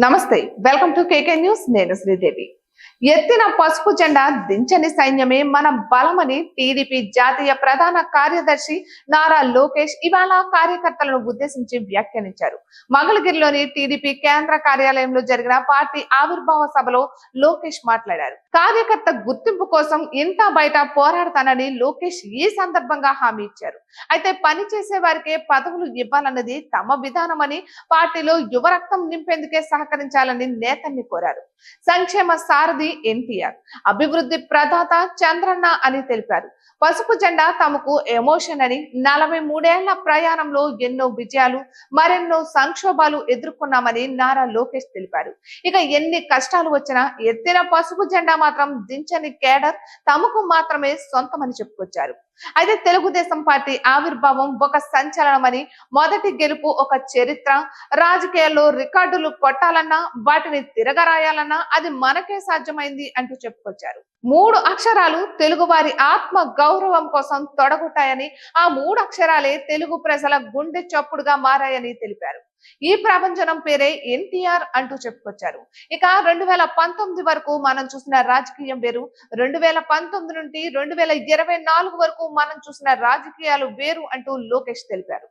నమస్తే, welcome to KK news. నేను శ్రీదేవి. ఎత్తిన పసుపు జెండా దించని సైన్యమే మన బలమని టీడీపీ జాతీయ ప్రధాన కార్యదర్శి నారా లోకేష్ ఇవాళ కార్యకర్తలను ఉద్దేశించి వ్యాఖ్యానించారు. మంగళగిరిలోని టీడీపీ కేంద్ర కార్యాలయంలో జరిగిన పార్టీ ఆవిర్భావ సభలో లోకేష్ మాట్లాడారు. కార్యకర్త గుర్తింపు కోసం ఇంత బయట పోరాడతానని లోకేష్ ఈ సందర్భంగా హామీ ఇచ్చారు. అయితే పని చేసే వారికే పదవులు ఇవ్వాలన్నది తమ విధానమని, పార్టీలో యువ రక్తం నింపేందుకే సహకరించాలని నేతల్ని కోరారు. సంక్షేమ సారథి ఎన్టీఆర్, అభివృద్ధి ప్రదాత చంద్రన్న అని తెలిపారు. పసుపు జెండా తమకు ఎమోషన్ అని, 43 ఏళ్ల ప్రయాణంలో ఎన్నో విజయాలు, మరెన్నో సంక్షోభాలు ఎదుర్కొన్నామని నారా లోకేష్ తెలిపారు. ఇక ఎన్ని కష్టాలు వచ్చినా ఎత్తిన పసుపు జెండా మాత్రం దించని కేడర్ తమకు మాత్రమే సొంతమని చెప్పుకొచ్చారు. అయితే తెలుగుదేశం పార్టీ ఆవిర్భావం ఒక సంచలనమని, మొదటి గెలుపు ఒక చరిత్ర, రాజకీయాల్లో రికార్డులు కొట్టాలన్నా వాటిని తిరగరాయాలన్నా అది మనకే సాధ్యమైంది అంటూ చెప్పుకొచ్చారు. 3 అక్షరాలు తెలుగు వారి ఆత్మ గౌరవం కోసం తొడగొట్టాయని, ఆ 3 అక్షరాలే తెలుగు ప్రజల గుండె చప్పుడుగా మారాయని తెలిపారు. ఈ ప్రభంజనం పేరే ఎన్టీఆర్ అంటూ చెప్పుకొచ్చారు. ఇక 2019 వరకు మనం చూసిన రాజకీయం వేరు, 2019 నుండి 2024 వరకు మనం చూసిన రాజకీయాలు వేరు అంటూ లోకేష్ తెలిపారు.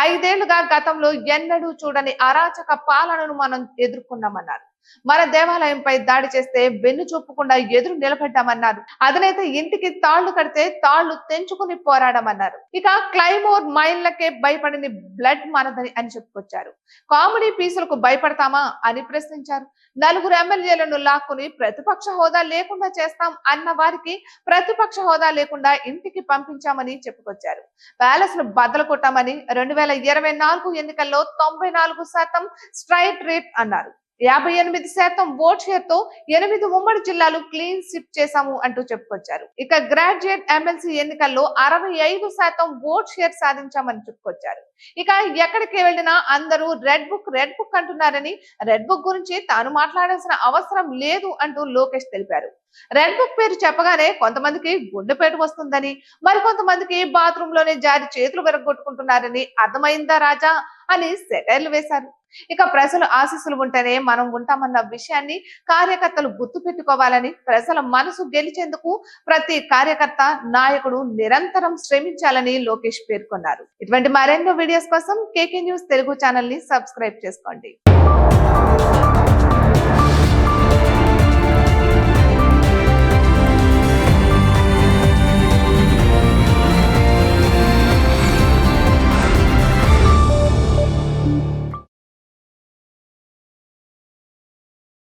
5 ఏళ్లుగా గతంలో ఎన్నడూ చూడని అరాచక పాలనను మనం ఎదుర్కొన్నామన్నారు. మన దేవాలయంపై దాడి చేస్తే వెన్ను చూపకుండా ఎదురు నిలబడ్డామన్నారు. అదనైతే ఇంటికి తాళ్లు కడితే తాళ్లు తెంచుకుని పోరాడమన్నారు. ఇక క్లైమోర్ మైన్లకే భయపడిన బ్లడ్ మనదని అని చెప్పుకొచ్చారు. కామెడీ పీసులకు భయపడతామా అని ప్రశ్నించారు. 4 ఎమ్మెల్యేలను లాక్కుని ప్రతిపక్ష హోదా లేకుండా చేస్తాం అన్న వారికి ప్రతిపక్ష హోదా లేకుండా ఇంటికి పంపించామని చెప్పుకొచ్చారు. ప్యాలెస్లు బద్దలు కొట్టామని, 2024 ఎన్నికల్లో 94% స్ట్రైట్ రేట్ అన్నారు. 58% ఓట్ షేర్ తో 8 ఉమ్మడి జిల్లాలు క్లీన్ స్వీప్ చేశాము అంటూ చెప్పుకొచ్చారు. ఇక గ్రాడ్యుయేట్ ఎమ్మెల్సీ ఎన్నికల్లో 65% ఓట్ షేర్ సాధించామని చెప్పుకొచ్చారు. ఇక ఎక్కడికి వెళ్ళినా అందరూ రెడ్ బుక్ అంటున్నారని, రెడ్ బుక్ గురించి తాను మాట్లాడాల్సిన అవసరం లేదు అంటూ లోకేష్ తెలిపారు. రెడ్ బుక్ పేరు చెప్పగానే కొంతమందికి గుండెపేటు వస్తుందని, మరికొంతమందికి బాత్రూమ్ లోనే జారి చేతులు విరగొట్టుకుంటున్నారని అర్థమైందా రాజా అని సెటైర్లు వేశారు. ఇక ప్రజల ఆశీస్సులు ఉంటేనే మనం ఉంటామన్న విషయాన్ని కార్యకర్తలు గుర్తు పెట్టుకోవాలని, ప్రజల మనసు గెలిచేందుకు ప్రతి కార్యకర్త, నాయకుడు నిరంతరం శ్రమించాలని లోకేష్ పేర్కొన్నారు. ఇటువంటి మరెన్నో వీడియోస్ కోసం కేకే న్యూస్ తెలుగు ఛానల్ ని సబ్స్క్రైబ్ చేసుకోండి.